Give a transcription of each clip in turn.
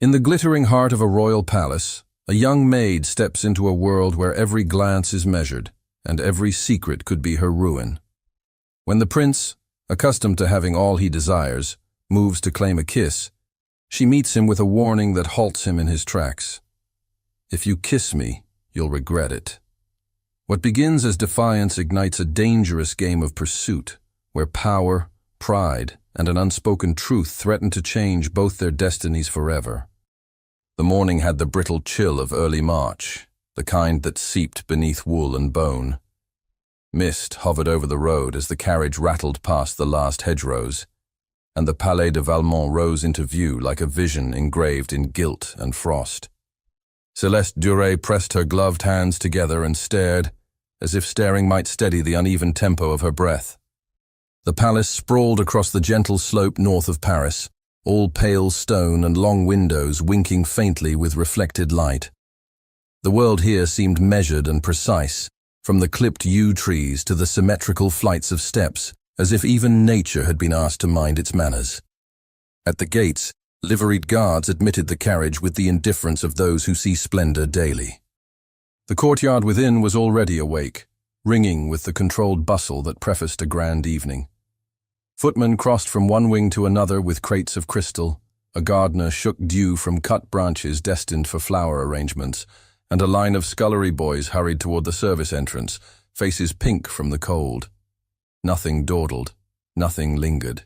In the glittering heart of a royal palace, a young maid steps into a world where every glance is measured, and every secret could be her ruin. When the prince, accustomed to having all he desires, moves to claim a kiss, she meets him with a warning that halts him in his tracks. If you kiss me, you'll regret it. What begins as defiance ignites a dangerous game of pursuit, where power, pride, and an unspoken truth threaten to change both their destinies forever. The morning had the brittle chill of early March, the kind that seeped beneath wool and bone. Mist hovered over the road as the carriage rattled past the last hedgerows, and the Palais de Valmont rose into view like a vision engraved in gilt and frost. Céleste Duret pressed her gloved hands together and stared, as if staring might steady the uneven tempo of her breath. The palace sprawled across the gentle slope north of Paris, all pale stone and long windows winking faintly with reflected light. The world here seemed measured and precise, from the clipped yew trees to the symmetrical flights of steps, as if even nature had been asked to mind its manners. At the gates, liveried guards admitted the carriage with the indifference of those who see splendor daily. The courtyard within was already awake, ringing with the controlled bustle that prefaced a grand evening. Footmen crossed from one wing to another with crates of crystal, a gardener shook dew from cut branches destined for flower arrangements, and a line of scullery boys hurried toward the service entrance, faces pink from the cold. Nothing dawdled, nothing lingered.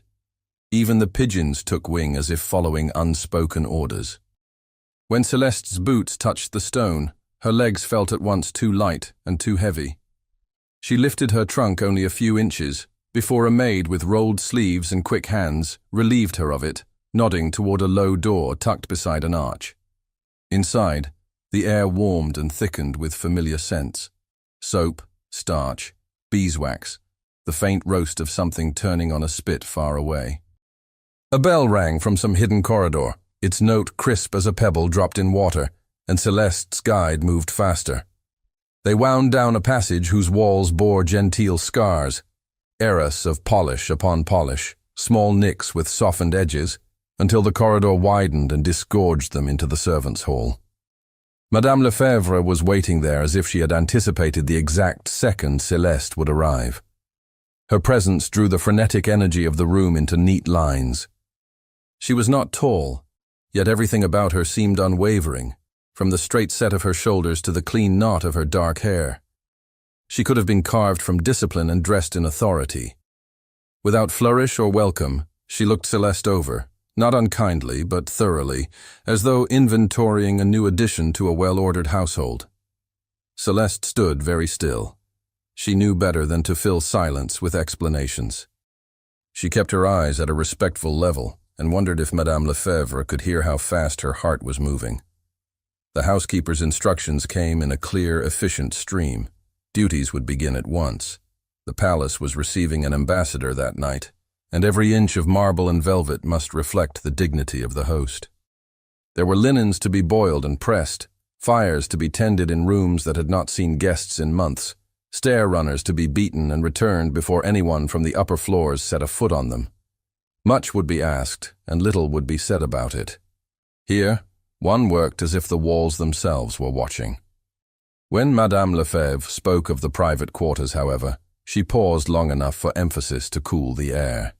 Even the pigeons took wing as if following unspoken orders. When Céleste's boots touched the stone, her legs felt at once too light and too heavy. She lifted her trunk only a few inches, before a maid with rolled sleeves and quick hands relieved her of it, nodding toward a low door tucked beside an arch. Inside, the air warmed and thickened with familiar scents: soap, starch, beeswax, the faint roast of something turning on a spit far away. A bell rang from some hidden corridor, its note crisp as a pebble dropped in water, and Céleste's guide moved faster. They wound down a passage whose walls bore genteel scars, arras of polish upon polish, small nicks with softened edges, until the corridor widened and disgorged them into the servants' hall. Madame Lefebvre was waiting there as if she had anticipated the exact second Céleste would arrive. Her presence drew the frenetic energy of the room into neat lines. She was not tall, yet everything about her seemed unwavering, from the straight set of her shoulders to the clean knot of her dark hair. She could have been carved from discipline and dressed in authority. Without flourish or welcome, she looked Céleste over, not unkindly but thoroughly, as though inventorying a new addition to a well-ordered household. Céleste stood very still. She knew better than to fill silence with explanations. She kept her eyes at a respectful level and wondered if Madame Lefebvre could hear how fast her heart was moving. The housekeeper's instructions came in a clear, efficient stream. Duties would begin at once. The palace was receiving an ambassador that night, and every inch of marble and velvet must reflect the dignity of the host. There were linens to be boiled and pressed, fires to be tended in rooms that had not seen guests in months, stair-runners to be beaten and returned before anyone from the upper floors set a foot on them. Much would be asked, and little would be said about it. Here, one worked as if the walls themselves were watching. When Madame Lefebvre spoke of the private quarters, however, she paused long enough for emphasis to cool the air.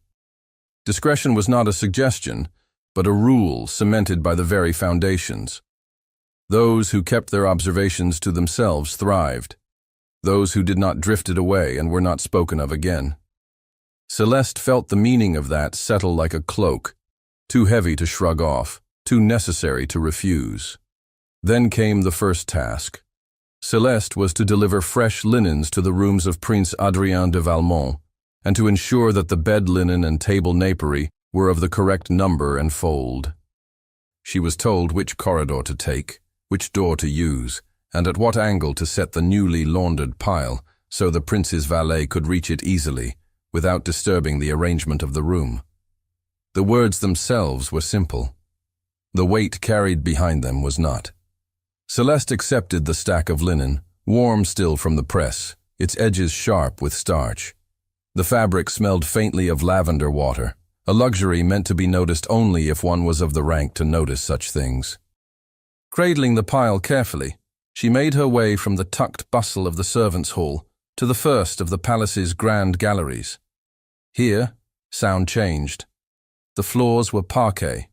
Discretion was not a suggestion, but a rule cemented by the very foundations. Those who kept their observations to themselves thrived. Those who did not drifted away and were not spoken of again. Céleste felt the meaning of that settle like a cloak, too heavy to shrug off, too necessary to refuse. Then came the first task. Céleste was to deliver fresh linens to the rooms of Prince Adrien de Valmont, and to ensure that the bed linen and table napery were of the correct number and fold. She was told which corridor to take, which door to use, and at what angle to set the newly laundered pile so the prince's valet could reach it easily, without disturbing the arrangement of the room. The words themselves were simple. The weight carried behind them was not. Céleste accepted the stack of linen, warm still from the press, its edges sharp with starch. The fabric smelled faintly of lavender water, a luxury meant to be noticed only if one was of the rank to notice such things. Cradling the pile carefully, she made her way from the tucked bustle of the servants' hall to the first of the palace's grand galleries. Here, sound changed. The floors were parquet,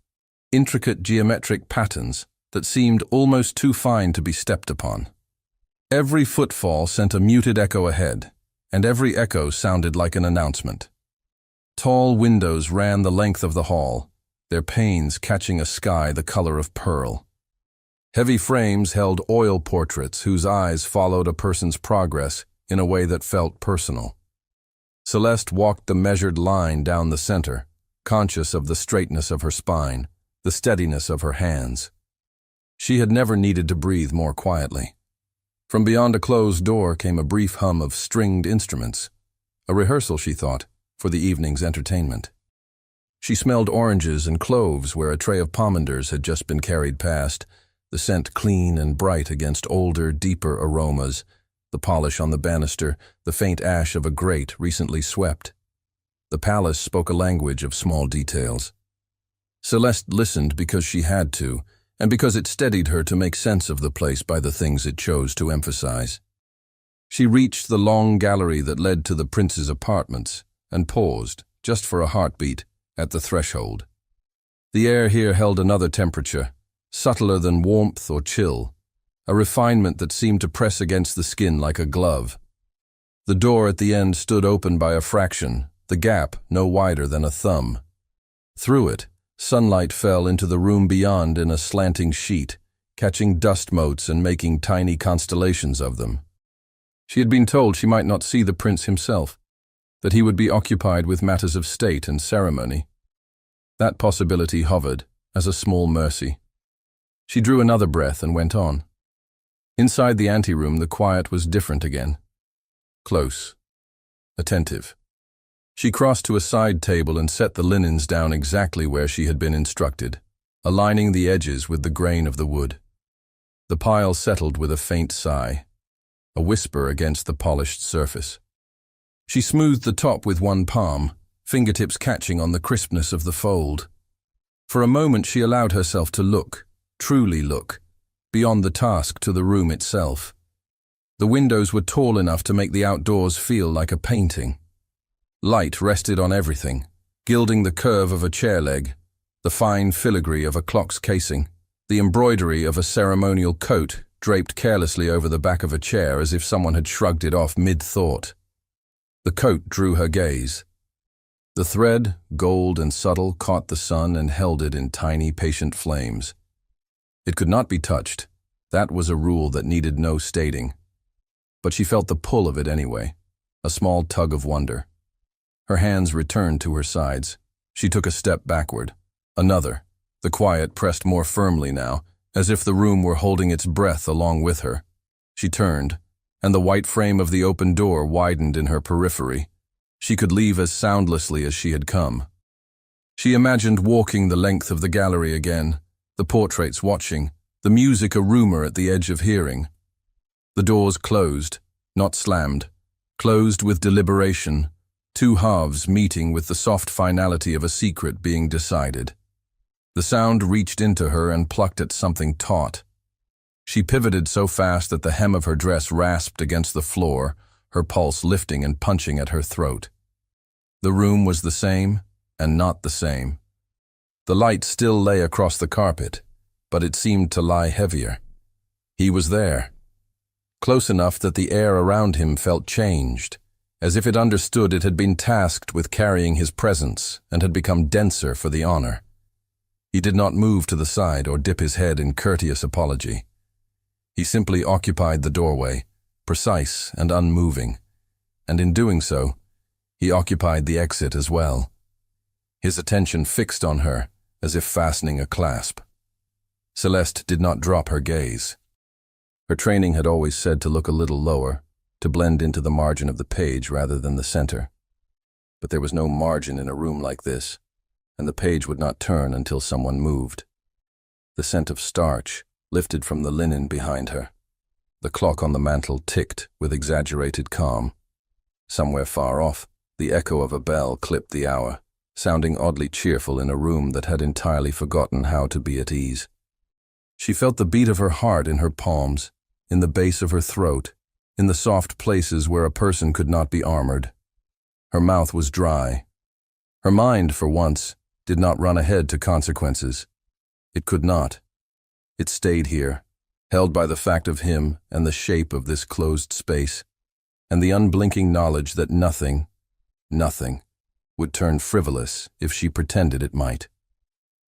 intricate geometric patterns that seemed almost too fine to be stepped upon. Every footfall sent a muted echo ahead, and every echo sounded like an announcement. Tall windows ran the length of the hall, their panes catching a sky the color of pearl. Heavy frames held oil portraits whose eyes followed a person's progress in a way that felt personal. Celeste walked the measured line down the center, conscious of the straightness of her spine, the steadiness of her hands. She had never needed to breathe more quietly. From beyond a closed door came a brief hum of stringed instruments, a rehearsal, she thought, for the evening's entertainment. She smelled oranges and cloves where a tray of pomanders had just been carried past, the scent clean and bright against older, deeper aromas, the polish on the banister, the faint ash of a grate recently swept. The palace spoke a language of small details. Celeste listened because she had to, and because it steadied her to make sense of the place by the things it chose to emphasize. She reached the long gallery that led to the prince's apartments and paused, just for a heartbeat, at the threshold. The air here held another temperature, subtler than warmth or chill, a refinement that seemed to press against the skin like a glove. The door at the end stood open by a fraction, the gap no wider than a thumb. Through it, sunlight fell into the room beyond in a slanting sheet, catching dust motes and making tiny constellations of them. She had been told she might not see the prince himself, that he would be occupied with matters of state and ceremony. That possibility hovered, as a small mercy. She drew another breath and went on. Inside the anteroom, the quiet was different again. Close. Attentive. She crossed to a side table and set the linens down exactly where she had been instructed, aligning the edges with the grain of the wood. The pile settled with a faint sigh, a whisper against the polished surface. She smoothed the top with one palm, fingertips catching on the crispness of the fold. For a moment she allowed herself to look, truly look, beyond the task to the room itself. The windows were tall enough to make the outdoors feel like a painting. Light rested on everything, gilding the curve of a chair leg, the fine filigree of a clock's casing, the embroidery of a ceremonial coat draped carelessly over the back of a chair as if someone had shrugged it off mid-thought. The coat drew her gaze. The thread, gold and subtle, caught the sun and held it in tiny, patient flames. It could not be touched. That was a rule that needed no stating. But she felt the pull of it anyway, a small tug of wonder. Her hands returned to her sides. She took a step backward. Another. The quiet pressed more firmly now, as if the room were holding its breath along with her. She turned, and the white frame of the open door widened in her periphery. She could leave as soundlessly as she had come. She imagined walking the length of the gallery again, the portraits watching, the music a rumor at the edge of hearing. The doors closed, not slammed, closed with deliberation, two halves meeting with the soft finality of a secret being decided. The sound reached into her and plucked at something taut. She pivoted so fast that the hem of her dress rasped against the floor, her pulse lifting and punching at her throat. The room was the same, and not the same. The light still lay across the carpet, but it seemed to lie heavier. He was there, close enough that the air around him felt changed, as if it understood it had been tasked with carrying his presence and had become denser for the honor. He did not move to the side or dip his head in courteous apology. He simply occupied the doorway, precise and unmoving, and in doing so, he occupied the exit as well. His attention fixed on her, as if fastening a clasp. Celeste did not drop her gaze. Her training had always said to look a little lower, to blend into the margin of the page rather than the center. But there was no margin in a room like this, and the page would not turn until someone moved. The scent of starch lifted from the linen behind her. The clock on the mantel ticked with exaggerated calm. Somewhere far off, the echo of a bell clipped the hour, sounding oddly cheerful in a room that had entirely forgotten how to be at ease. She felt the beat of her heart in her palms, in the base of her throat, in the soft places where a person could not be armored. Her mouth was dry. Her mind, for once, did not run ahead to consequences. It could not. It stayed here, held by the fact of him and the shape of this closed space, and the unblinking knowledge that nothing, would turn frivolous if she pretended it might.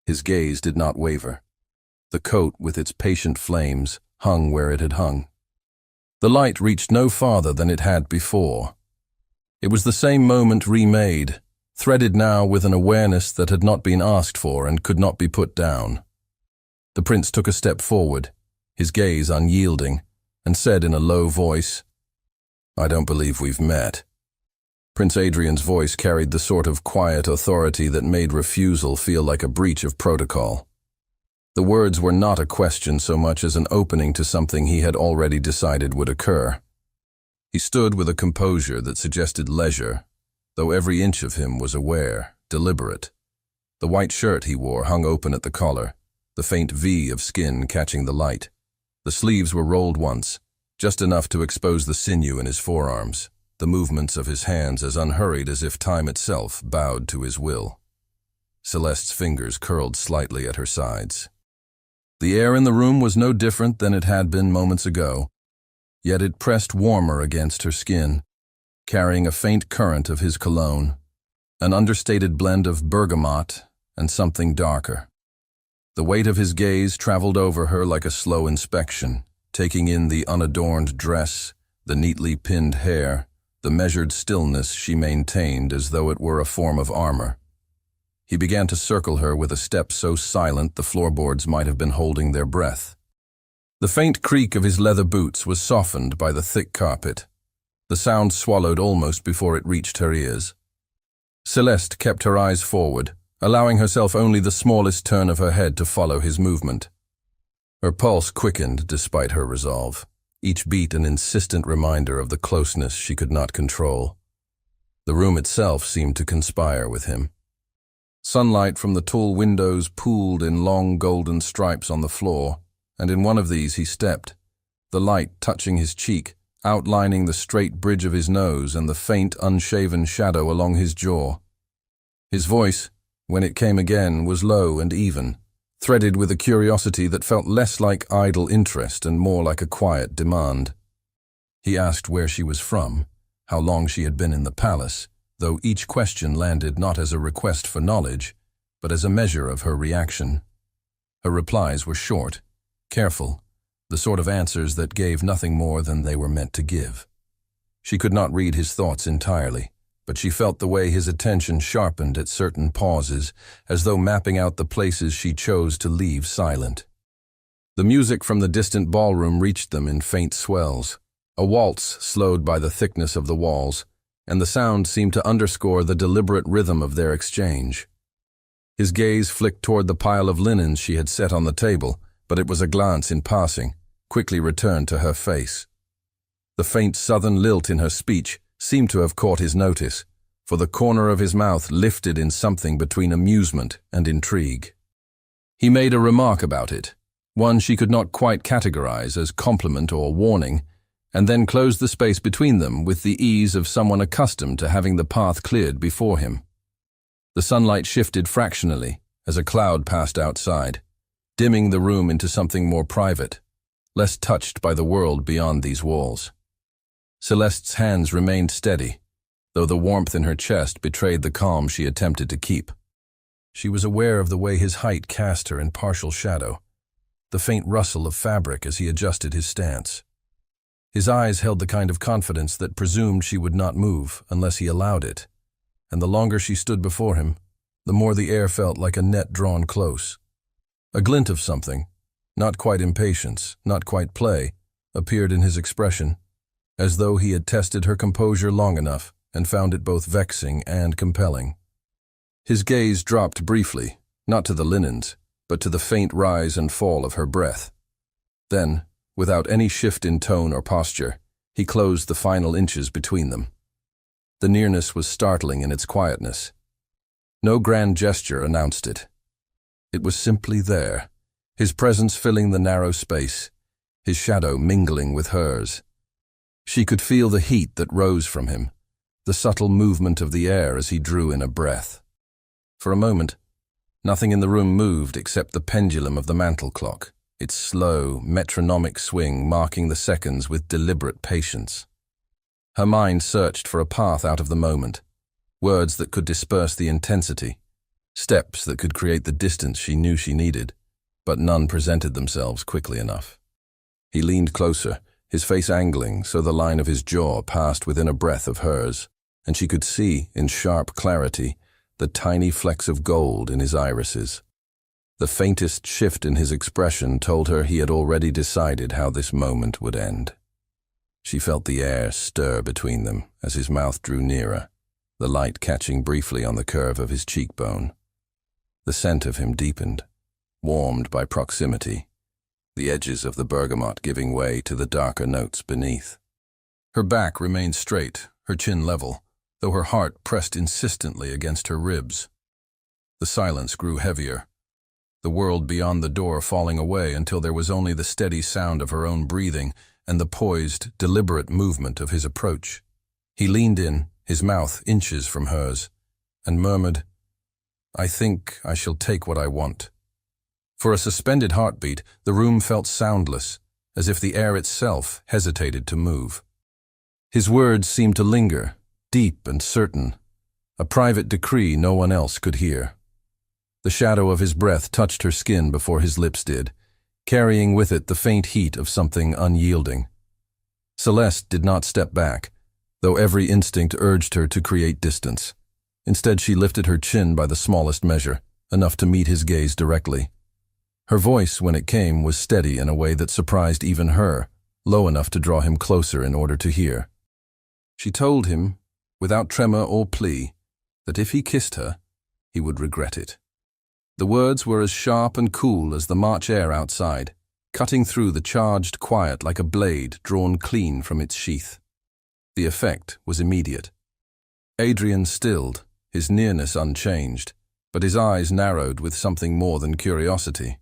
His gaze did not waver. The coat with its patient flames hung where it had hung. The light reached no farther than it had before. It was the same moment remade, threaded now with an awareness that had not been asked for and could not be put down. The prince took a step forward, his gaze unyielding, and said in a low voice, "I don't believe we've met." Prince Adrian's voice carried the sort of quiet authority that made refusal feel like a breach of protocol. The words were not a question so much as an opening to something he had already decided would occur. He stood with a composure that suggested leisure, though every inch of him was aware, deliberate. The white shirt he wore hung open at the collar, the faint V of skin catching the light. The sleeves were rolled once, just enough to expose the sinew in his forearms, the movements of his hands as unhurried as if time itself bowed to his will. Celeste's fingers curled slightly at her sides. The air in the room was no different than it had been moments ago, yet it pressed warmer against her skin, carrying a faint current of his cologne, an understated blend of bergamot and something darker. The weight of his gaze traveled over her like a slow inspection, taking in the unadorned dress, the neatly pinned hair, the measured stillness she maintained as though it were a form of armor. He began to circle her with a step so silent the floorboards might have been holding their breath. The faint creak of his leather boots was softened by the thick carpet. The sound swallowed almost before it reached her ears. Celeste kept her eyes forward, allowing herself only the smallest turn of her head to follow his movement. Her pulse quickened despite her resolve, each beat an insistent reminder of the closeness she could not control. The room itself seemed to conspire with him. Sunlight from the tall windows pooled in long golden stripes on the floor, and in one of these he stepped, the light touching his cheek, outlining the straight bridge of his nose and the faint, unshaven shadow along his jaw. His voice, when it came again, was low and even, threaded with a curiosity that felt less like idle interest and more like a quiet demand. He asked where she was from, how long she had been in the palace, though each question landed not as a request for knowledge, but as a measure of her reaction. Her replies were short, careful, the sort of answers that gave nothing more than they were meant to give. She could not read his thoughts entirely, but she felt the way his attention sharpened at certain pauses, as though mapping out the places she chose to leave silent. The music from the distant ballroom reached them in faint swells, a waltz slowed by the thickness of the walls, and the sound seemed to underscore the deliberate rhythm of their exchange. His gaze flicked toward the pile of linens she had set on the table, but it was a glance in passing, quickly returned to her face. The faint southern lilt in her speech seemed to have caught his notice, for the corner of his mouth lifted in something between amusement and intrigue. He made a remark about it, one she could not quite categorize as compliment or warning, and then closed the space between them with the ease of someone accustomed to having the path cleared before him. The sunlight shifted fractionally as a cloud passed outside, dimming the room into something more private, less touched by the world beyond these walls. Celeste's hands remained steady, though the warmth in her chest betrayed the calm she attempted to keep. She was aware of the way his height cast her in partial shadow, the faint rustle of fabric as he adjusted his stance. His eyes held the kind of confidence that presumed she would not move unless he allowed it, and the longer she stood before him, the more the air felt like a net drawn close. A glint of something, not quite impatience, not quite play, appeared in his expression, as though he had tested her composure long enough and found it both vexing and compelling. His gaze dropped briefly, not to the linens, but to the faint rise and fall of her breath. Then, without any shift in tone or posture, he closed the final inches between them. The nearness was startling in its quietness. No grand gesture announced it. It was simply there, his presence filling the narrow space, his shadow mingling with hers. She could feel the heat that rose from him, the subtle movement of the air as he drew in a breath. For a moment, nothing in the room moved except the pendulum of the mantel clock, its slow, metronomic swing marking the seconds with deliberate patience. Her mind searched for a path out of the moment, words that could disperse the intensity, steps that could create the distance she knew she needed, but none presented themselves quickly enough. He leaned closer, his face angling so the line of his jaw passed within a breath of hers, and she could see, in sharp clarity, the tiny flecks of gold in his irises. The faintest shift in his expression told her he had already decided how this moment would end. She felt the air stir between them as his mouth drew nearer, the light catching briefly on the curve of his cheekbone. The scent of him deepened, warmed by proximity, the edges of the bergamot giving way to the darker notes beneath. Her back remained straight, her chin level, though her heart pressed insistently against her ribs. The silence grew heavier, the world beyond the door falling away until there was only the steady sound of her own breathing and the poised, deliberate movement of his approach. He leaned in, his mouth inches from hers, and murmured, "I think I shall take what I want." For a suspended heartbeat, the room felt soundless, as if the air itself hesitated to move. His words seemed to linger, deep and certain, a private decree no one else could hear. The shadow of his breath touched her skin before his lips did, carrying with it the faint heat of something unyielding. Celeste did not step back, though every instinct urged her to create distance. Instead, she lifted her chin by the smallest measure, enough to meet his gaze directly. Her voice, when it came, was steady in a way that surprised even her, low enough to draw him closer in order to hear. She told him, without tremor or plea, that if he kissed her, he would regret it. The words were as sharp and cool as the March air outside, cutting through the charged quiet like a blade drawn clean from its sheath. The effect was immediate. Adrian stilled, his nearness unchanged, but his eyes narrowed with something more than curiosity.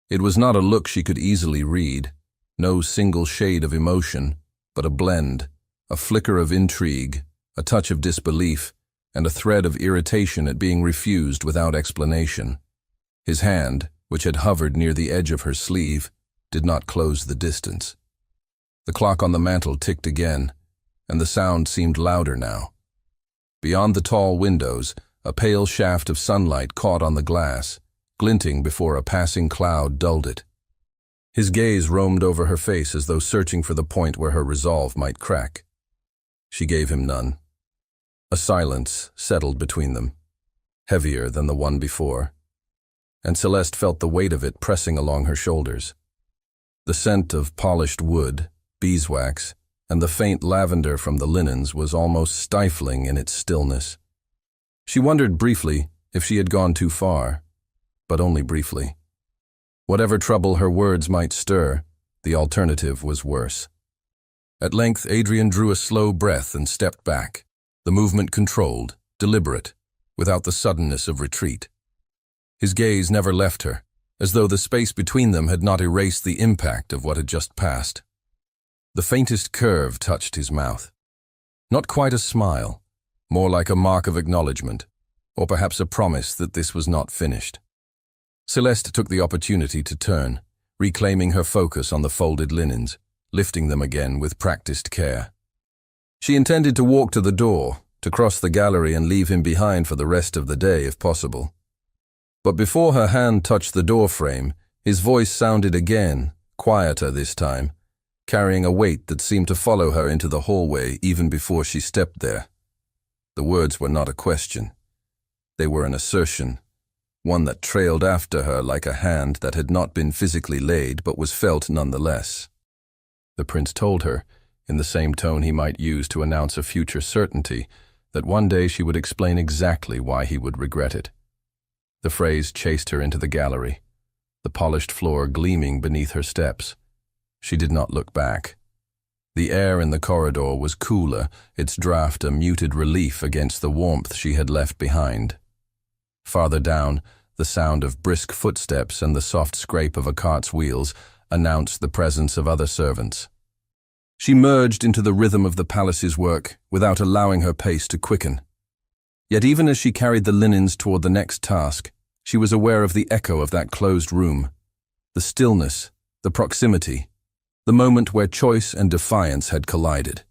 It was not a look she could easily read, no single shade of emotion, but a blend, a flicker of intrigue, a touch of disbelief, and a thread of irritation at being refused without explanation. His hand, which had hovered near the edge of her sleeve, did not close the distance. The clock on the mantel ticked again, and the sound seemed louder now. Beyond the tall windows, a pale shaft of sunlight caught on the glass, glinting before a passing cloud dulled it. His gaze roamed over her face as though searching for the point where her resolve might crack. She gave him none. A silence settled between them, heavier than the one before, and Celeste felt the weight of it pressing along her shoulders. The scent of polished wood, beeswax, and the faint lavender from the linens was almost stifling in its stillness. She wondered briefly if she had gone too far, but only briefly. Whatever trouble her words might stir, the alternative was worse. At length, Adrian drew a slow breath and stepped back, the movement controlled, deliberate, without the suddenness of retreat. His gaze never left her, as though the space between them had not erased the impact of what had just passed. The faintest curve touched his mouth. Not quite a smile, more like a mark of acknowledgement, or perhaps a promise that this was not finished. Celeste took the opportunity to turn, reclaiming her focus on the folded linens, lifting them again with practiced care. She intended to walk to the door, to cross the gallery and leave him behind for the rest of the day if possible. But before her hand touched the door frame, his voice sounded again, quieter this time, carrying a weight that seemed to follow her into the hallway even before she stepped there. The words were not a question. They were an assertion, one that trailed after her like a hand that had not been physically laid but was felt nonetheless. The prince told her, in the same tone he might use to announce a future certainty, that one day she would explain exactly why he would regret it. The phrase chased her into the gallery, the polished floor gleaming beneath her steps. She did not look back. The air in the corridor was cooler, its draft a muted relief against the warmth she had left behind. Farther down, the sound of brisk footsteps and the soft scrape of a cart's wheels announced the presence of other servants. She merged into the rhythm of the palace's work without allowing her pace to quicken. Yet even as she carried the linens toward the next task, she was aware of the echo of that closed room, the stillness, the proximity, the moment where choice and defiance had collided.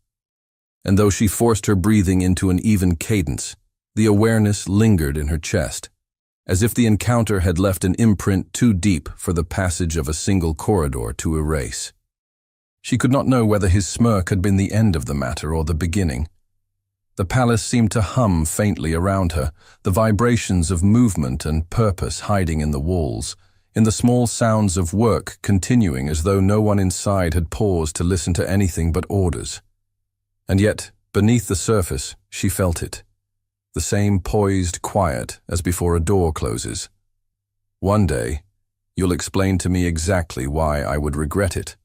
And though she forced her breathing into an even cadence, the awareness lingered in her chest, as if the encounter had left an imprint too deep for the passage of a single corridor to erase. She could not know whether his smirk had been the end of the matter or the beginning. The palace seemed to hum faintly around her, the vibrations of movement and purpose hiding in the walls, in the small sounds of work continuing as though no one inside had paused to listen to anything but orders. And yet, beneath the surface, she felt it. The same poised quiet as before a door closes. One day, you'll explain to me exactly why I would regret it.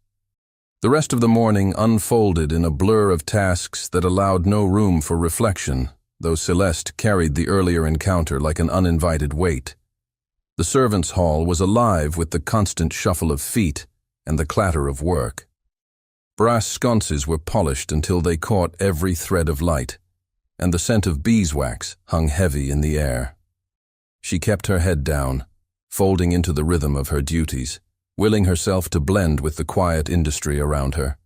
The rest of the morning unfolded in a blur of tasks that allowed no room for reflection, though Celeste carried the earlier encounter like an uninvited weight. The servants' hall was alive with the constant shuffle of feet and the clatter of work. Brass sconces were polished until they caught every thread of light, and the scent of beeswax hung heavy in the air. She kept her head down, folding into the rhythm of her duties, willing herself to blend with the quiet industry around her.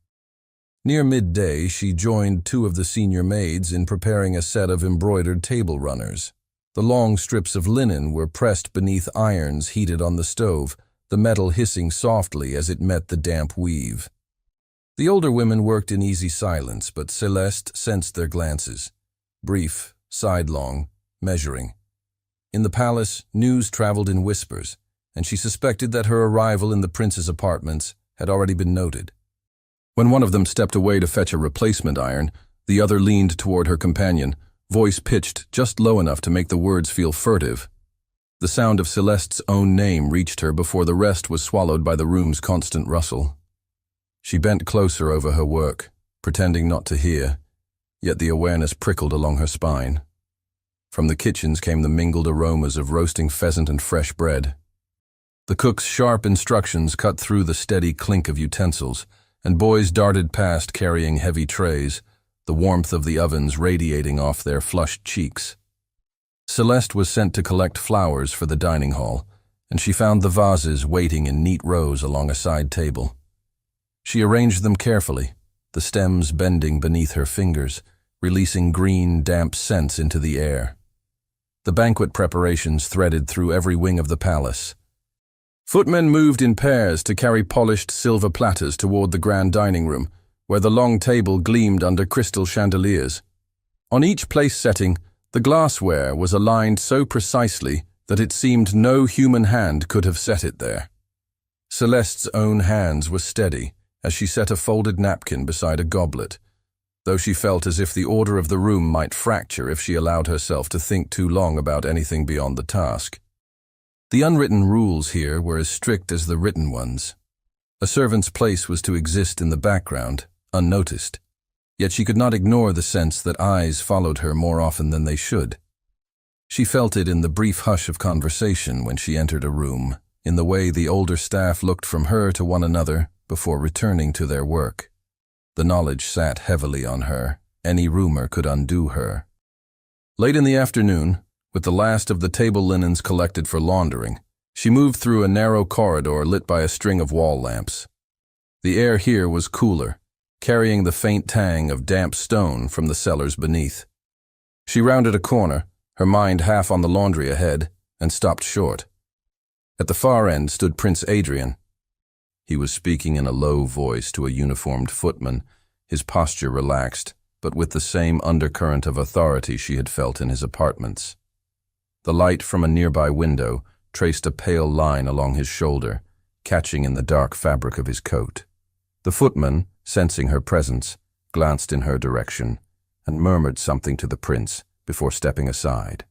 Near midday, she joined two of the senior maids in preparing a set of embroidered table runners. The long strips of linen were pressed beneath irons heated on the stove, the metal hissing softly as it met the damp weave. The older women worked in easy silence, but Celeste sensed their glances. Brief, sidelong, measuring. In the palace, news traveled in whispers, and she suspected that her arrival in the prince's apartments had already been noted. When one of them stepped away to fetch a replacement iron, the other leaned toward her companion, voice pitched just low enough to make the words feel furtive. The sound of Celeste's own name reached her before the rest was swallowed by the room's constant rustle. She bent closer over her work, pretending not to hear, yet the awareness prickled along her spine. From the kitchens came the mingled aromas of roasting pheasant and fresh bread. The cook's sharp instructions cut through the steady clink of utensils, and boys darted past carrying heavy trays, the warmth of the ovens radiating off their flushed cheeks. Celeste was sent to collect flowers for the dining hall, and she found the vases waiting in neat rows along a side table. She arranged them carefully, the stems bending beneath her fingers, releasing green, damp scents into the air. The banquet preparations threaded through every wing of the palace. Footmen moved in pairs to carry polished silver platters toward the grand dining room, where the long table gleamed under crystal chandeliers. On each place setting, the glassware was aligned so precisely that it seemed no human hand could have set it there. Celeste's own hands were steady as she set a folded napkin beside a goblet, though she felt as if the order of the room might fracture if she allowed herself to think too long about anything beyond the task. The unwritten rules here were as strict as the written ones. A servant's place was to exist in the background, unnoticed, yet she could not ignore the sense that eyes followed her more often than they should. She felt it in the brief hush of conversation when she entered a room, in the way the older staff looked from her to one another before returning to their work. The knowledge sat heavily on her. Any rumor could undo her. Late in the afternoon, with the last of the table linens collected for laundering, she moved through a narrow corridor lit by a string of wall lamps. The air here was cooler, carrying the faint tang of damp stone from the cellars beneath. She rounded a corner, her mind half on the laundry ahead, and stopped short. At the far end stood Prince Adrian. He was speaking in a low voice to a uniformed footman, his posture relaxed, but with the same undercurrent of authority she had felt in his apartments. The light from a nearby window traced a pale line along his shoulder, catching in the dark fabric of his coat. The footman, sensing her presence, glanced in her direction and murmured something to the prince before stepping aside.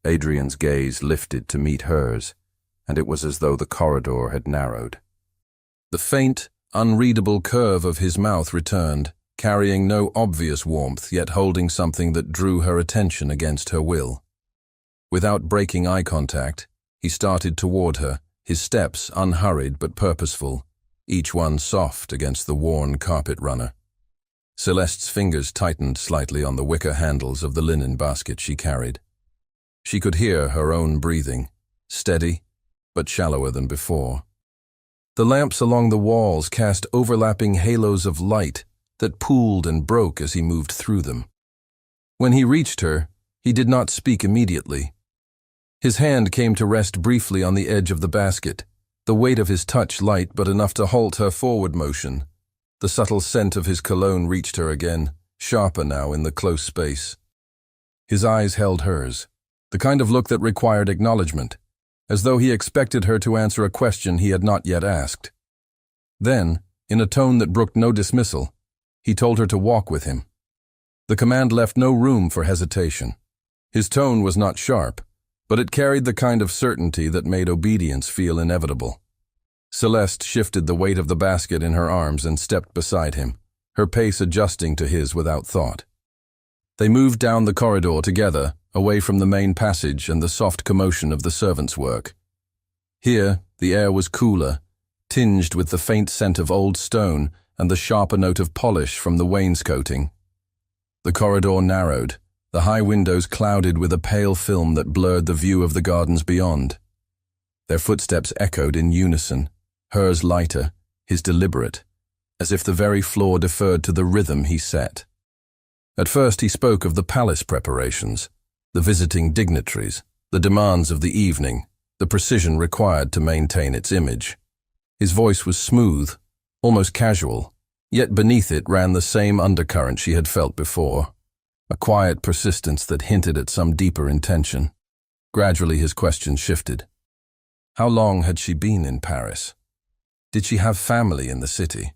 Adrian's gaze lifted to meet hers, and it was as though the corridor had narrowed. The faint, unreadable curve of his mouth returned, carrying no obvious warmth, yet holding something that drew her attention against her will. Without breaking eye contact, he started toward her, his steps unhurried but purposeful, each one soft against the worn carpet runner. Celeste's fingers tightened slightly on the wicker handles of the linen basket she carried. She could hear her own breathing, steady, but shallower than before. The lamps along the walls cast overlapping halos of light that pooled and broke as he moved through them. When he reached her, he did not speak immediately. His hand came to rest briefly on the edge of the basket, the weight of his touch light but enough to halt her forward motion. The subtle scent of his cologne reached her again, sharper now in the close space. His eyes held hers, the kind of look that required acknowledgement, as though he expected her to answer a question he had not yet asked. Then, in a tone that brooked no dismissal, he told her to walk with him. The command left no room for hesitation. His tone was not sharp, but it carried the kind of certainty that made obedience feel inevitable. Celeste shifted the weight of the basket in her arms and stepped beside him, her pace adjusting to his without thought. They moved down the corridor together, away from the main passage and the soft commotion of the servants' work. Here, the air was cooler, tinged with the faint scent of old stone and the sharper note of polish from the wainscoting. The corridor narrowed, the high windows clouded with a pale film that blurred the view of the gardens beyond. Their footsteps echoed in unison, hers lighter, his deliberate, as if the very floor deferred to the rhythm he set. At first he spoke of the palace preparations, the visiting dignitaries, the demands of the evening, the precision required to maintain its image. His voice was smooth, almost casual, yet beneath it ran the same undercurrent she had felt before, a quiet persistence that hinted at some deeper intention. Gradually his question shifted. How long had she been in Paris? Did she have family in the city?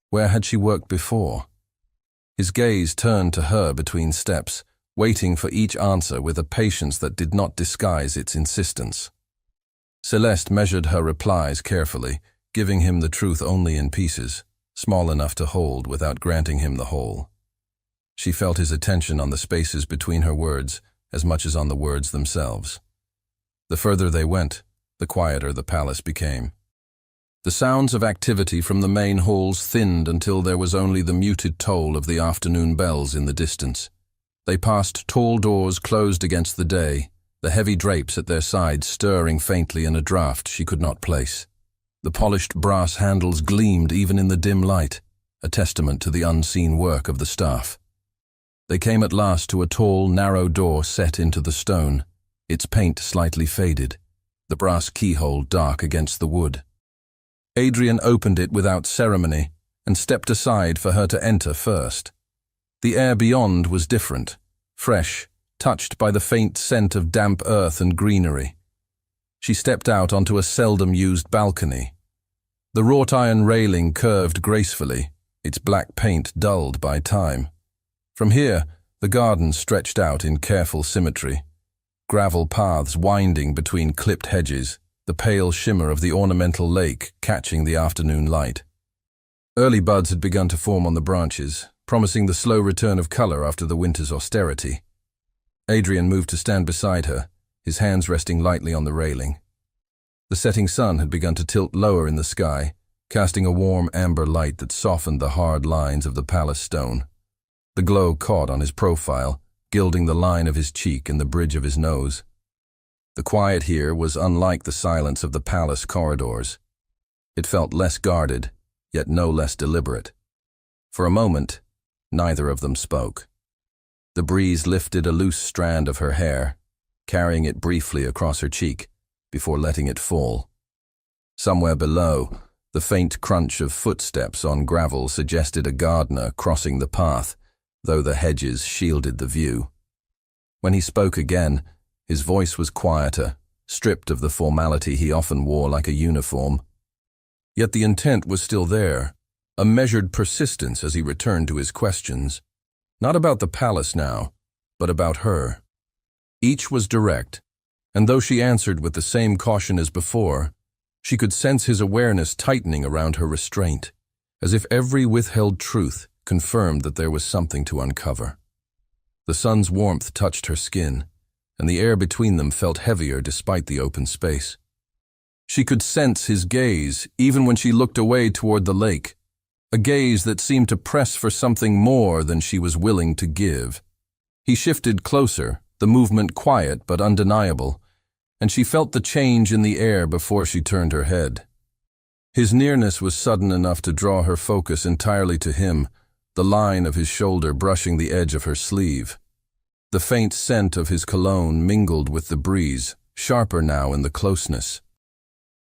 Where had she worked before? His gaze turned to her between steps, waiting for each answer with a patience that did not disguise its insistence. Celeste measured her replies carefully, giving him the truth only in pieces, small enough to hold without granting him the whole. She felt his attention on the spaces between her words as much as on the words themselves. The further they went, the quieter the palace became. The sounds of activity from the main halls thinned until there was only the muted toll of the afternoon bells in the distance. They passed tall doors closed against the day, the heavy drapes at their sides stirring faintly in a draught she could not place. The polished brass handles gleamed even in the dim light, a testament to the unseen work of the staff. They came at last to a tall, narrow door set into the stone, its paint slightly faded, the brass keyhole dark against the wood. Adrian opened it without ceremony and stepped aside for her to enter first. The air beyond was different, fresh, touched by the faint scent of damp earth and greenery. She stepped out onto a seldom-used balcony. The wrought iron railing curved gracefully, its black paint dulled by time. From here, the garden stretched out in careful symmetry, gravel paths winding between clipped hedges, the pale shimmer of the ornamental lake catching the afternoon light. Early buds had begun to form on the branches, promising the slow return of color after the winter's austerity. Adrian moved to stand beside her, his hands resting lightly on the railing. The setting sun had begun to tilt lower in the sky, casting a warm amber light that softened the hard lines of the palace stone. The glow caught on his profile, gilding the line of his cheek and the bridge of his nose. The quiet here was unlike the silence of the palace corridors. It felt less guarded, yet no less deliberate. For a moment, neither of them spoke. The breeze lifted a loose strand of her hair, carrying it briefly across her cheek, before letting it fall. Somewhere below, the faint crunch of footsteps on gravel suggested a gardener crossing the path, though the hedges shielded the view. When he spoke again, his voice was quieter, stripped of the formality he often wore like a uniform. Yet the intent was still there, a measured persistence as he returned to his questions. Not about the palace now, but about her. Each was direct, and though she answered with the same caution as before, she could sense his awareness tightening around her restraint, as if every withheld truth confirmed that there was something to uncover. The sun's warmth touched her skin, and the air between them felt heavier despite the open space. She could sense his gaze even when she looked away toward the lake, a gaze that seemed to press for something more than she was willing to give. He shifted closer, the movement quiet but undeniable, and she felt the change in the air before she turned her head. His nearness was sudden enough to draw her focus entirely to him, the line of his shoulder brushing the edge of her sleeve. The faint scent of his cologne mingled with the breeze, sharper now in the closeness.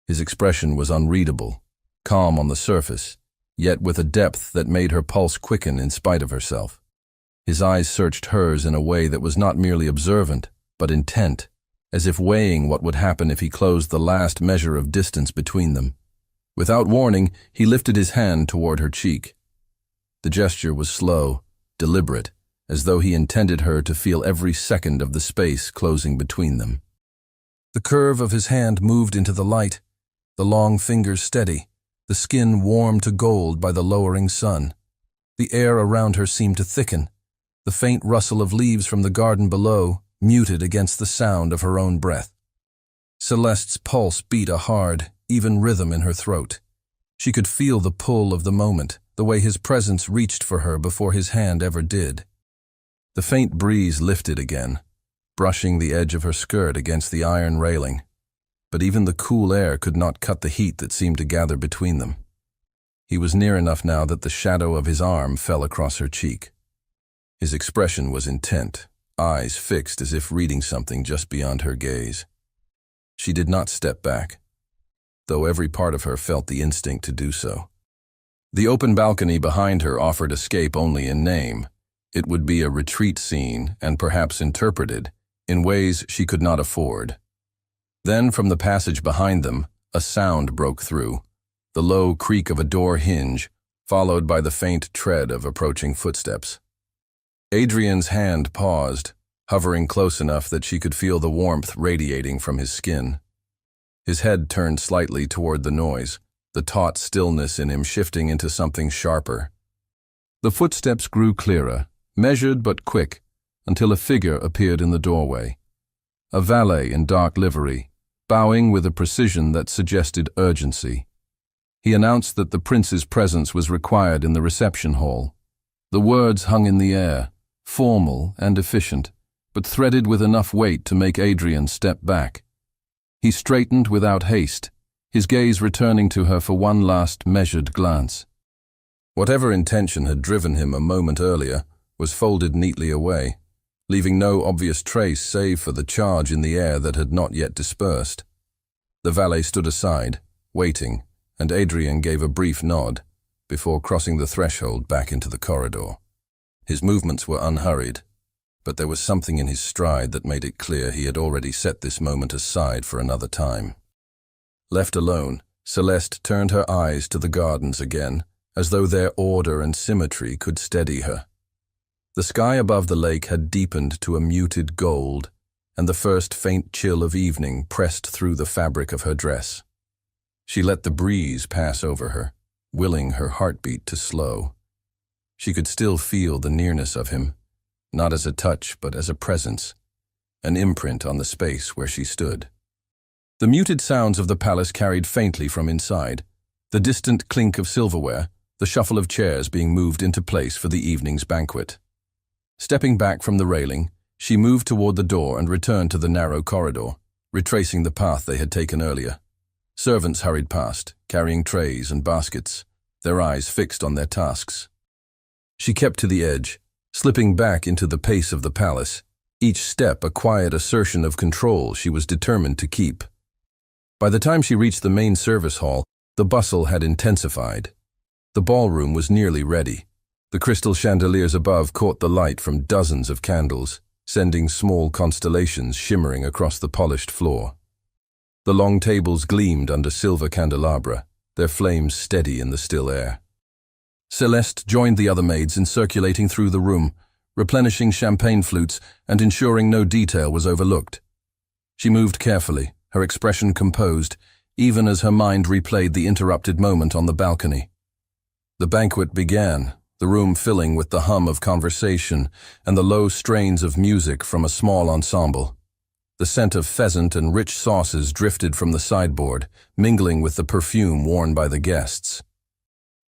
His expression was unreadable, calm on the surface, yet with a depth that made her pulse quicken in spite of herself. His eyes searched hers in a way that was not merely observant, but intent, as if weighing what would happen if he closed the last measure of distance between them. Without warning, he lifted his hand toward her cheek. The gesture was slow, deliberate, as though he intended her to feel every second of the space closing between them. The curve of his hand moved into the light, the long fingers steady, the skin warm to gold by the lowering sun. The air around her seemed to thicken, the faint rustle of leaves from the garden below muted against the sound of her own breath. Celeste's pulse beat a hard, even rhythm in her throat. She could feel the pull of the moment, the way his presence reached for her before his hand ever did. The faint breeze lifted again, brushing the edge of her skirt against the iron railing, but even the cool air could not cut the heat that seemed to gather between them. He was near enough now that the shadow of his arm fell across her cheek. His expression was intent, eyes fixed as if reading something just beyond her gaze. She did not step back, though every part of her felt the instinct to do so. The open balcony behind her offered escape only in name. It would be a retreat scene and perhaps interpreted in ways she could not afford. Then from the passage behind them, a sound broke through, the low creak of a door hinge, followed by the faint tread of approaching footsteps. Adrian's hand paused, hovering close enough that she could feel the warmth radiating from his skin. His head turned slightly toward the noise, the taut stillness in him shifting into something sharper. The footsteps grew clearer, measured but quick, until a figure appeared in the doorway. A valet in dark livery, bowing with a precision that suggested urgency. He announced that the prince's presence was required in the reception hall. The words hung in the air, formal and efficient, but threaded with enough weight to make Adrian step back. He straightened without haste, his gaze returning to her for one last measured glance. Whatever intention had driven him a moment earlier was folded neatly away, leaving no obvious trace save for the charge in the air that had not yet dispersed. The valet stood aside, waiting, and Adrian gave a brief nod before crossing the threshold back into the corridor. His movements were unhurried, but there was something in his stride that made it clear he had already set this moment aside for another time. Left alone, Celeste turned her eyes to the gardens again, as though their order and symmetry could steady her. The sky above the lake had deepened to a muted gold, and the first faint chill of evening pressed through the fabric of her dress. She let the breeze pass over her, willing her heartbeat to slow. She could still feel the nearness of him, not as a touch but as a presence, an imprint on the space where she stood. The muted sounds of the palace carried faintly from inside, the distant clink of silverware, the shuffle of chairs being moved into place for the evening's banquet. Stepping back from the railing, she moved toward the door and returned to the narrow corridor, retracing the path they had taken earlier. Servants hurried past, carrying trays and baskets, their eyes fixed on their tasks. She kept to the edge, slipping back into the pace of the palace, each step a quiet assertion of control she was determined to keep. By the time she reached the main service hall, the bustle had intensified. The ballroom was nearly ready. The crystal chandeliers above caught the light from dozens of candles, sending small constellations shimmering across the polished floor. The long tables gleamed under silver candelabra, their flames steady in the still air. Celeste joined the other maids in circulating through the room, replenishing champagne flutes and ensuring no detail was overlooked. She moved carefully, her expression composed, even as her mind replayed the interrupted moment on the balcony. The banquet began, the room filling with the hum of conversation and the low strains of music from a small ensemble. The scent of pheasant and rich sauces drifted from the sideboard, mingling with the perfume worn by the guests.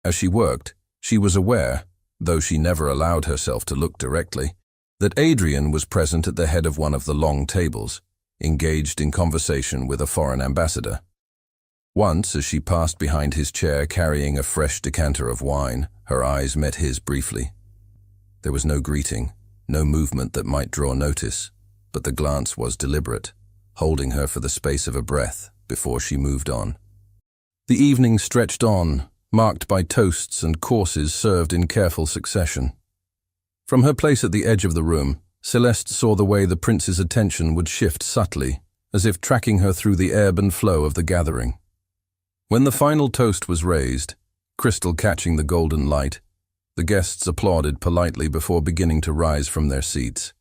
As she worked, she was aware, though she never allowed herself to look directly, that Adrian was present at the head of one of the long tables, engaged in conversation with a foreign ambassador. Once, as she passed behind his chair carrying a fresh decanter of wine, her eyes met his briefly. There was no greeting, no movement that might draw notice, but the glance was deliberate, holding her for the space of a breath before she moved on. The evening stretched on, marked by toasts and courses served in careful succession. From her place at the edge of the room, Celeste saw the way the prince's attention would shift subtly, as if tracking her through the ebb and flow of the gathering. When the final toast was raised, crystal catching the golden light, the guests applauded politely before beginning to rise from their seats.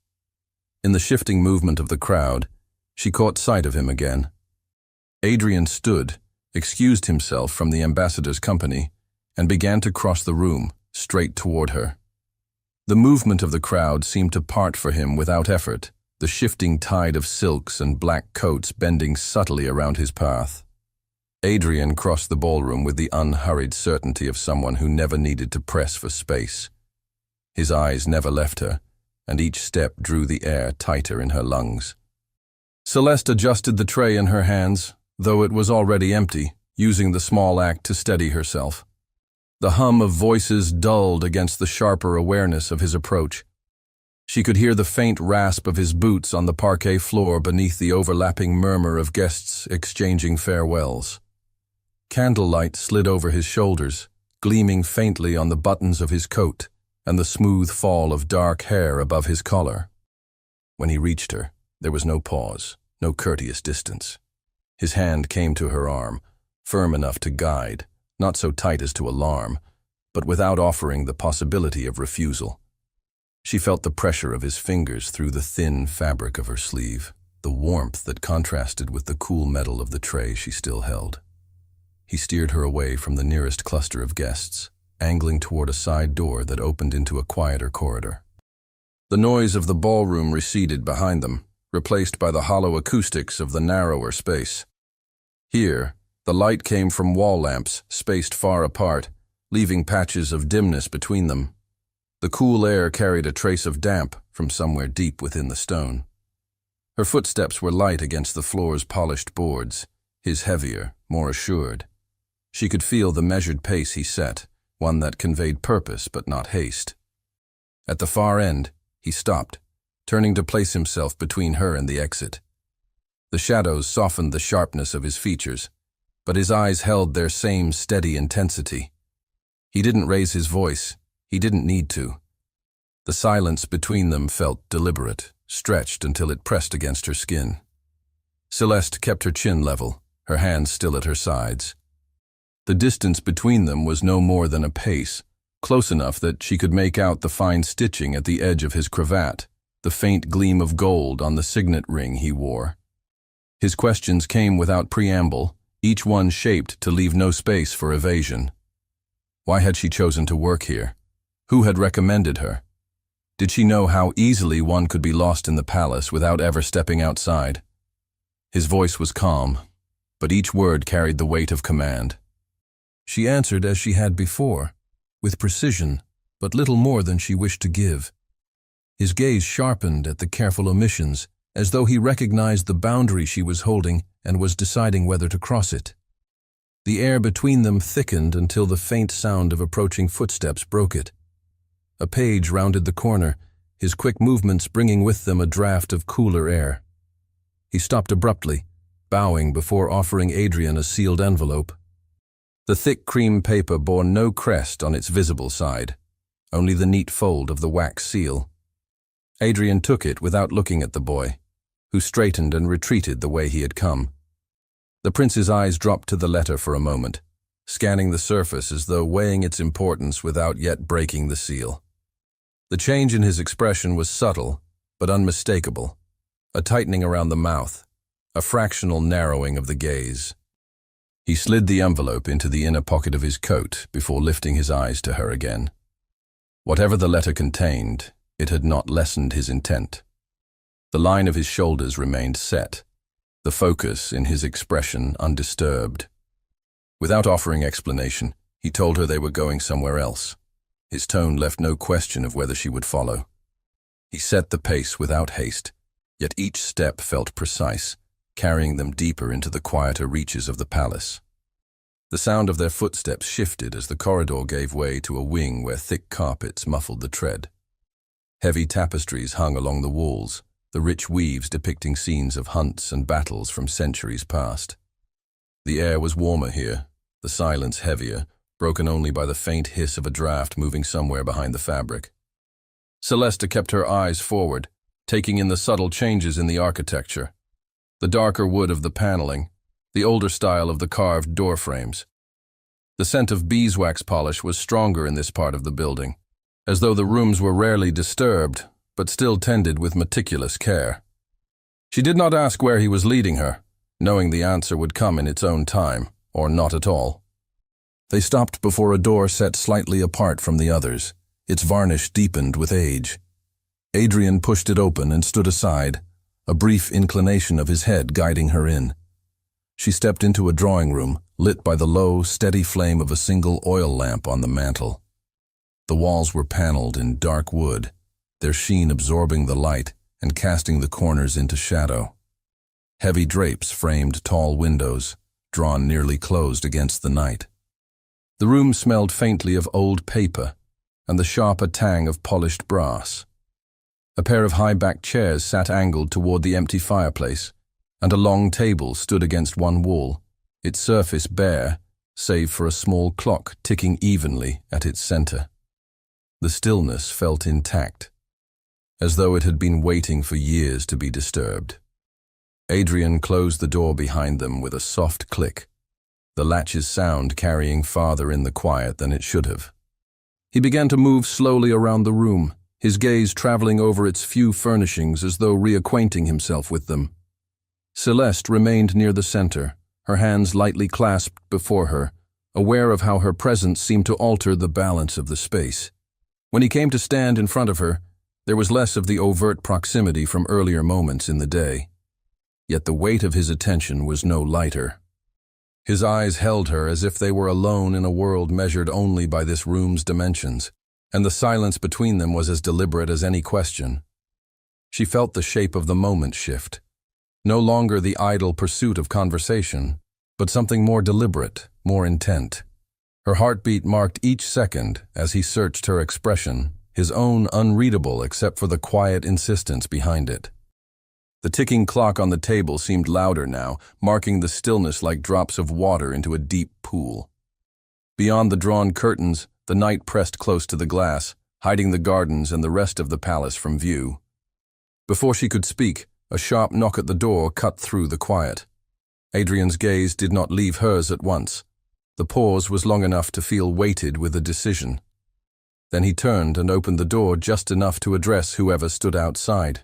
In the shifting movement of the crowd, she caught sight of him again. Adrian stood, excused himself from the ambassador's company, and began to cross the room, straight toward her. The movement of the crowd seemed to part for him without effort, the shifting tide of silks and black coats bending subtly around his path. Adrian crossed the ballroom with the unhurried certainty of someone who never needed to press for space. His eyes never left her, and each step drew the air tighter in her lungs. Celeste adjusted the tray in her hands, though it was already empty, using the small act to steady herself. The hum of voices dulled against the sharper awareness of his approach. She could hear the faint rasp of his boots on the parquet floor beneath the overlapping murmur of guests exchanging farewells. Candlelight slid over his shoulders, gleaming faintly on the buttons of his coat and the smooth fall of dark hair above his collar. When he reached her, there was no pause, no courteous distance. His hand came to her arm, firm enough to guide, not so tight as to alarm, but without offering the possibility of refusal. She felt the pressure of his fingers through the thin fabric of her sleeve, the warmth that contrasted with the cool metal of the tray she still held. He steered her away from the nearest cluster of guests, angling toward a side door that opened into a quieter corridor. The noise of the ballroom receded behind them, replaced by the hollow acoustics of the narrower space. Here, the light came from wall lamps spaced far apart, leaving patches of dimness between them. The cool air carried a trace of damp from somewhere deep within the stone. Her footsteps were light against the floor's polished boards, his heavier, more assured. She could feel the measured pace he set, one that conveyed purpose but not haste. At the far end, he stopped, turning to place himself between her and the exit. The shadows softened the sharpness of his features, but his eyes held their same steady intensity. He didn't raise his voice. He didn't need to. The silence between them felt deliberate, stretched until it pressed against her skin. Celeste kept her chin level, her hands still at her sides. The distance between them was no more than a pace, close enough that she could make out the fine stitching at the edge of his cravat, the faint gleam of gold on the signet ring he wore. His questions came without preamble, each one shaped to leave no space for evasion. Why had she chosen to work here? Who had recommended her? Did she know how easily one could be lost in the palace without ever stepping outside? His voice was calm, but each word carried the weight of command. She answered as she had before, with precision, but little more than she wished to give. His gaze sharpened at the careful omissions, as though he recognized the boundary she was holding and was deciding whether to cross it. The air between them thickened until the faint sound of approaching footsteps broke it. A page rounded the corner, his quick movements bringing with them a draft of cooler air. He stopped abruptly, bowing before offering Adrian a sealed envelope. The thick cream paper bore no crest on its visible side, only the neat fold of the wax seal. Adrian took it without looking at the boy, who straightened and retreated the way he had come. The prince's eyes dropped to the letter for a moment, scanning the surface as though weighing its importance without yet breaking the seal. The change in his expression was subtle, but unmistakable, a tightening around the mouth, a fractional narrowing of the gaze. He slid the envelope into the inner pocket of his coat before lifting his eyes to her again. Whatever the letter contained, it had not lessened his intent. The line of his shoulders remained set, the focus in his expression undisturbed. Without offering explanation, he told her they were going somewhere else. His tone left no question of whether she would follow. He set the pace without haste, yet each step felt precise, carrying them deeper into the quieter reaches of the palace. The sound of their footsteps shifted as the corridor gave way to a wing where thick carpets muffled the tread. Heavy tapestries hung along the walls, the rich weaves depicting scenes of hunts and battles from centuries past. The air was warmer here, the silence heavier, broken only by the faint hiss of a draft moving somewhere behind the fabric. Celeste kept her eyes forward, taking in the subtle changes in the architecture. The darker wood of the paneling, the older style of the carved door frames. The scent of beeswax polish was stronger in this part of the building, as though the rooms were rarely disturbed, but still tended with meticulous care. She did not ask where he was leading her, knowing the answer would come in its own time, or not at all. They stopped before a door set slightly apart from the others, its varnish deepened with age. Adrian pushed it open and stood aside, a brief inclination of his head guiding her in. She stepped into a drawing room, lit by the low, steady flame of a single oil lamp on the mantel. The walls were paneled in dark wood, their sheen absorbing the light and casting the corners into shadow. Heavy drapes framed tall windows, drawn nearly closed against the night. The room smelled faintly of old paper and the sharper tang of polished brass. A pair of high-backed chairs sat angled toward the empty fireplace, and a long table stood against one wall, its surface bare, save for a small clock ticking evenly at its center. The stillness felt intact, as though it had been waiting for years to be disturbed. Adrian closed the door behind them with a soft click, the latch's sound carrying farther in the quiet than it should have. He began to move slowly around the room, his gaze traveling over its few furnishings as though reacquainting himself with them. Celeste remained near the center, her hands lightly clasped before her, aware of how her presence seemed to alter the balance of the space. When he came to stand in front of her, there was less of the overt proximity from earlier moments in the day. Yet the weight of his attention was no lighter. His eyes held her as if they were alone in a world measured only by this room's dimensions, and the silence between them was as deliberate as any question. She felt the shape of the moment shift. No longer the idle pursuit of conversation, but something more deliberate, more intent. Her heartbeat marked each second as he searched her expression, his own unreadable except for the quiet insistence behind it. The ticking clock on the table seemed louder now, marking the stillness like drops of water into a deep pool. Beyond the drawn curtains, the night pressed close to the glass, hiding the gardens and the rest of the palace from view. Before she could speak, a sharp knock at the door cut through the quiet. Adrian's gaze did not leave hers at once. The pause was long enough to feel weighted with a decision. Then he turned and opened the door just enough to address whoever stood outside.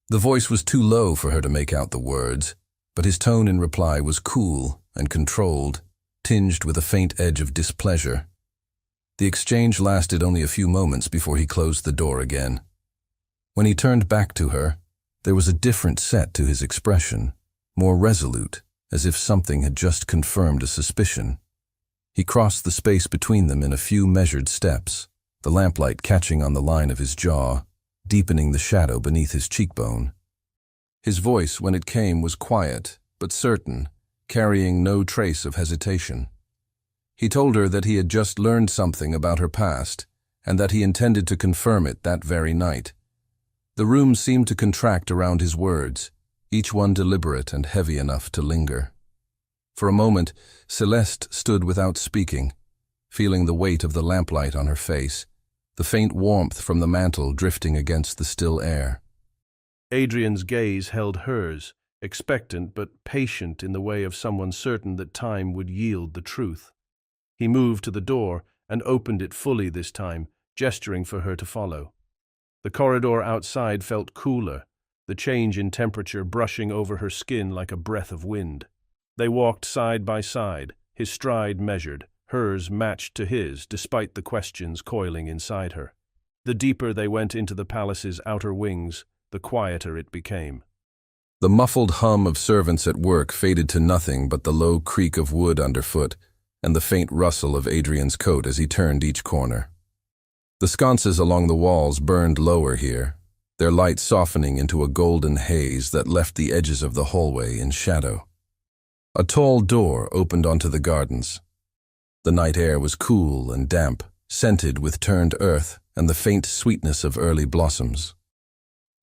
The voice was too low for her to make out the words, but his tone in reply was cool and controlled, tinged with a faint edge of displeasure. The exchange lasted only a few moments before he closed the door again. When he turned back to her, there was a different set to his expression, more resolute, as if something had just confirmed a suspicion. He crossed the space between them in a few measured steps, the lamplight catching on the line of his jaw, deepening the shadow beneath his cheekbone. His voice, when it came, was quiet, but certain, carrying no trace of hesitation. He told her that he had just learned something about her past, and that he intended to confirm it that very night. The room seemed to contract around his words, each one deliberate and heavy enough to linger. For a moment, Celeste stood without speaking, feeling the weight of the lamplight on her face, the faint warmth from the mantel drifting against the still air. Adrian's gaze held hers, expectant but patient in the way of someone certain that time would yield the truth. He moved to the door and opened it fully this time, gesturing for her to follow. The corridor outside felt cooler, the change in temperature brushing over her skin like a breath of wind. They walked side by side, his stride measured, hers matched to his despite the questions coiling inside her. The deeper they went into the palace's outer wings, the quieter it became. The muffled hum of servants at work faded to nothing but the low creak of wood underfoot and the faint rustle of Adrian's coat as he turned each corner. The sconces along the walls burned lower here, their light softening into a golden haze that left the edges of the hallway in shadow. A tall door opened onto the gardens. The night air was cool and damp, scented with turned earth and the faint sweetness of early blossoms.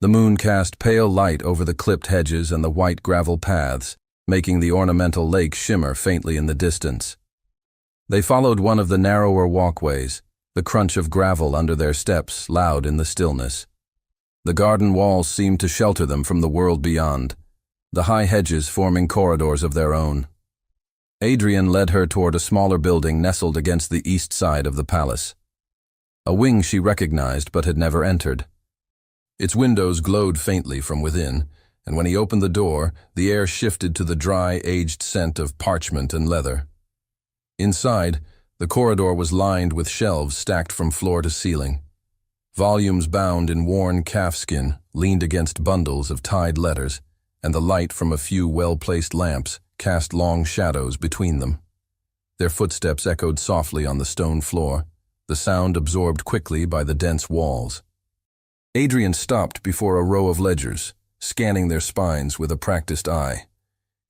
The moon cast pale light over the clipped hedges and the white gravel paths, making the ornamental lake shimmer faintly in the distance. They followed one of the narrower walkways, the crunch of gravel under their steps loud in the stillness. The garden walls seemed to shelter them from the world beyond, the high hedges forming corridors of their own. Adrian led her toward a smaller building nestled against the east side of the palace. A wing she recognized but had never entered. Its windows glowed faintly from within, and when he opened the door, the air shifted to the dry, aged scent of parchment and leather. Inside, the corridor was lined with shelves stacked from floor to ceiling. Volumes bound in worn calfskin leaned against bundles of tied letters, and the light from a few well-placed lamps cast long shadows between them. Their footsteps echoed softly on the stone floor, the sound absorbed quickly by the dense walls. Adrian stopped before a row of ledgers, scanning their spines with a practiced eye.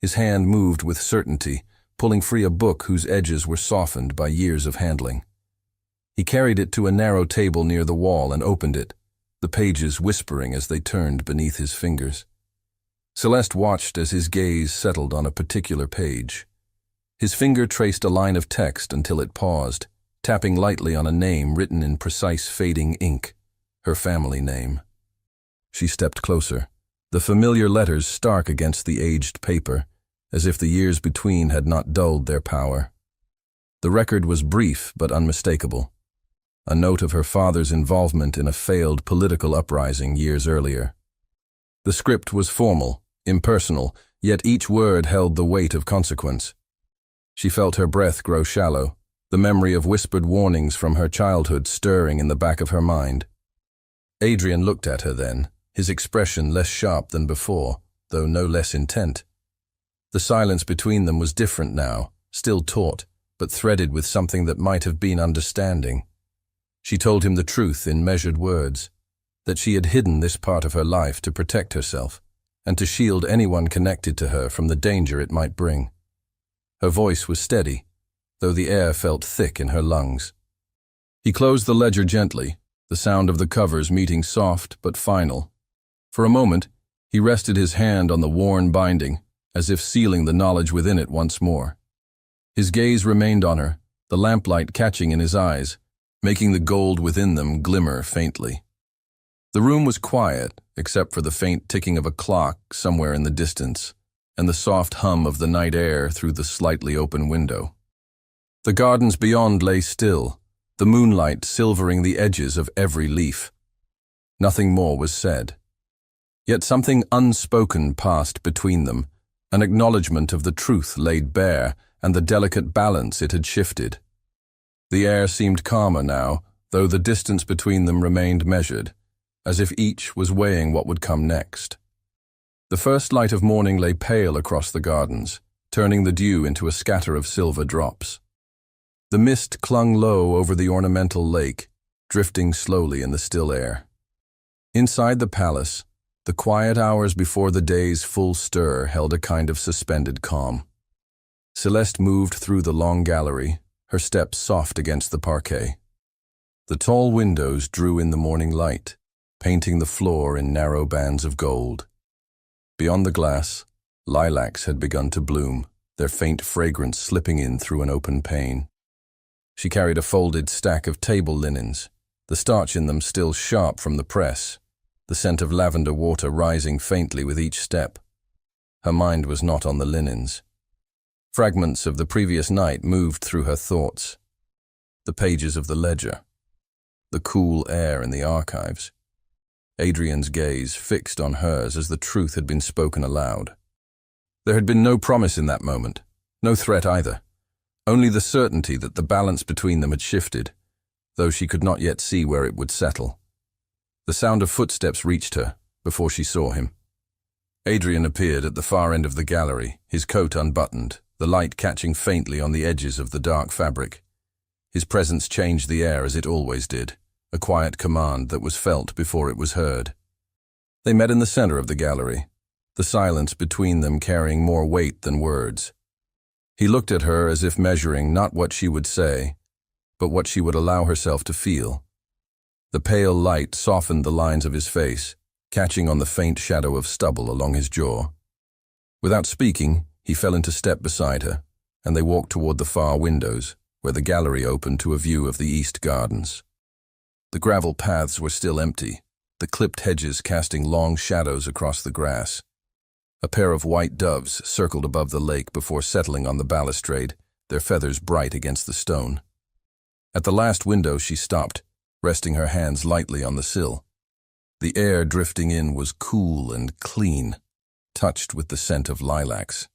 His hand moved with certainty, pulling free a book whose edges were softened by years of handling. He carried it to a narrow table near the wall and opened it, the pages whispering as they turned beneath his fingers. Celeste watched as his gaze settled on a particular page. His finger traced a line of text until it paused, tapping lightly on a name written in precise fading ink, her family name. She stepped closer, the familiar letters stark against the aged paper, as if the years between had not dulled their power. The record was brief but unmistakable, a note of her father's involvement in a failed political uprising years earlier. The script was formal, impersonal, yet each word held the weight of consequence. She felt her breath grow shallow, the memory of whispered warnings from her childhood stirring in the back of her mind. Adrian looked at her then, his expression less sharp than before, though no less intent. The silence between them was different now, still taut, but threaded with something that might have been understanding. She told him the truth in measured words, that she had hidden this part of her life to protect herself, and to shield anyone connected to her from the danger it might bring. Her voice was steady, though the air felt thick in her lungs. He closed the ledger gently, the sound of the covers meeting soft but final. For a moment, he rested his hand on the worn binding, as if sealing the knowledge within it once more. His gaze remained on her, the lamplight catching in his eyes, making the gold within them glimmer faintly. The room was quiet, except for the faint ticking of a clock somewhere in the distance, and the soft hum of the night air through the slightly open window. The gardens beyond lay still, the moonlight silvering the edges of every leaf. Nothing more was said. Yet something unspoken passed between them, an acknowledgement of the truth laid bare and the delicate balance it had shifted. The air seemed calmer now, though the distance between them remained measured, as if each was weighing what would come next. The first light of morning lay pale across the gardens, turning the dew into a scatter of silver drops. The mist clung low over the ornamental lake, drifting slowly in the still air. Inside the palace, the quiet hours before the day's full stir held a kind of suspended calm. Celeste moved through the long gallery, her steps soft against the parquet. The tall windows drew in the morning light, painting the floor in narrow bands of gold. Beyond the glass, lilacs had begun to bloom, their faint fragrance slipping in through an open pane. She carried a folded stack of table linens, the starch in them still sharp from the press, the scent of lavender water rising faintly with each step. Her mind was not on the linens. Fragments of the previous night moved through her thoughts. The pages of the ledger, the cool air in the archives. Adrian's gaze fixed on hers as the truth had been spoken aloud. There had been no promise in that moment, no threat either, only the certainty that the balance between them had shifted, though she could not yet see where it would settle. The sound of footsteps reached her, before she saw him. Adrian appeared at the far end of the gallery, his coat unbuttoned, the light catching faintly on the edges of the dark fabric. His presence changed the air as it always did, a quiet command that was felt before it was heard. They met in the center of the gallery, the silence between them carrying more weight than words. He looked at her as if measuring not what she would say, but what she would allow herself to feel. The pale light softened the lines of his face, catching on the faint shadow of stubble along his jaw. Without speaking, he fell into step beside her, and they walked toward the far windows, where the gallery opened to a view of the east gardens. The gravel paths were still empty, the clipped hedges casting long shadows across the grass. A pair of white doves circled above the lake before settling on the balustrade, their feathers bright against the stone. At the last window she stopped, resting her hands lightly on the sill. The air drifting in was cool and clean, touched with the scent of lilacs.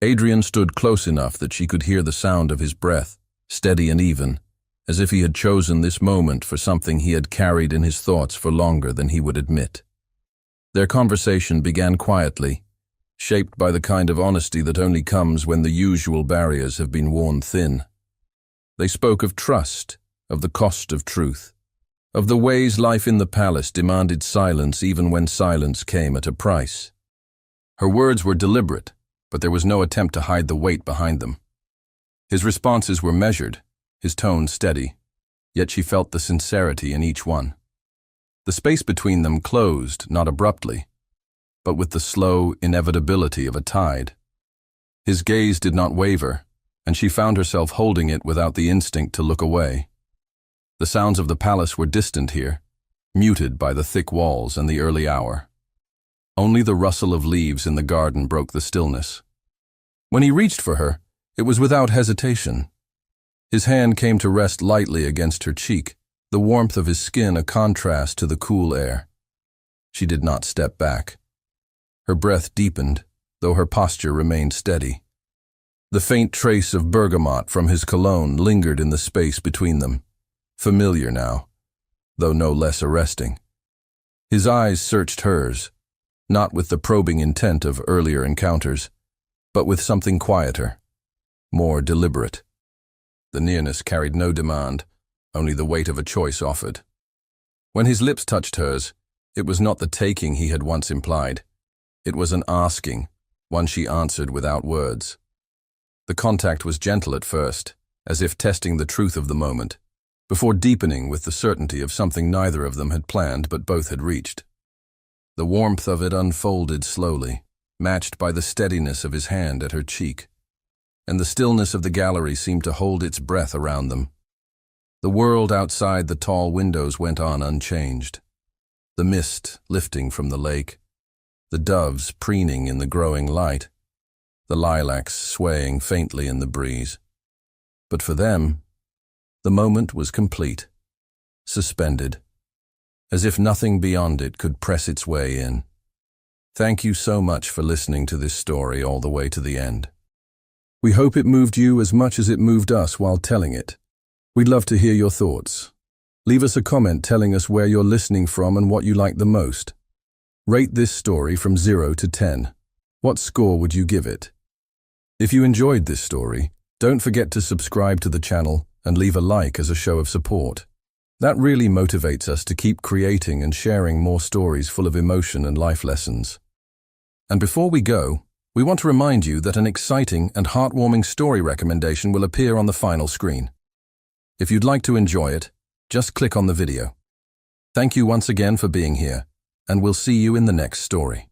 Adrian stood close enough that she could hear the sound of his breath, steady and even, as if he had chosen this moment for something he had carried in his thoughts for longer than he would admit. Their conversation began quietly, shaped by the kind of honesty that only comes when the usual barriers have been worn thin. They spoke of trust, of the cost of truth, of the ways life in the palace demanded silence even when silence came at a price. Her words were deliberate, but there was no attempt to hide the weight behind them. His responses were measured, his tone steady, yet she felt the sincerity in each one. The space between them closed, not abruptly, but with the slow inevitability of a tide. His gaze did not waver, and she found herself holding it without the instinct to look away. The sounds of the palace were distant here, muted by the thick walls and the early hour. Only the rustle of leaves in the garden broke the stillness. When he reached for her, it was without hesitation. His hand came to rest lightly against her cheek, the warmth of his skin a contrast to the cool air. She did not step back. Her breath deepened, though her posture remained steady. The faint trace of bergamot from his cologne lingered in the space between them, familiar now, though no less arresting. His eyes searched hers, not with the probing intent of earlier encounters, but with something quieter, more deliberate. The nearness carried no demand, only the weight of a choice offered. When his lips touched hers, it was not the taking he had once implied. It was an asking, one she answered without words. The contact was gentle at first, as if testing the truth of the moment, before deepening with the certainty of something neither of them had planned but both had reached. The warmth of it unfolded slowly, matched by the steadiness of his hand at her cheek, and the stillness of the gallery seemed to hold its breath around them. The world outside the tall windows went on unchanged. The mist lifting from the lake, the doves preening in the growing light, the lilacs swaying faintly in the breeze. But for them, the moment was complete, suspended, as if nothing beyond it could press its way in. Thank you so much for listening to this story all the way to the end. We hope it moved you as much as it moved us while telling it. We'd love to hear your thoughts. Leave us a comment telling us where you're listening from and what you like the most. Rate this story from 0 to 10. What score would you give it? If you enjoyed this story, don't forget to subscribe to the channel and leave a like as a show of support. That really motivates us to keep creating and sharing more stories full of emotion and life lessons. And before we go, we want to remind you that an exciting and heartwarming story recommendation will appear on the final screen. If you'd like to enjoy it, just click on the video. Thank you once again for being here, and we'll see you in the next story.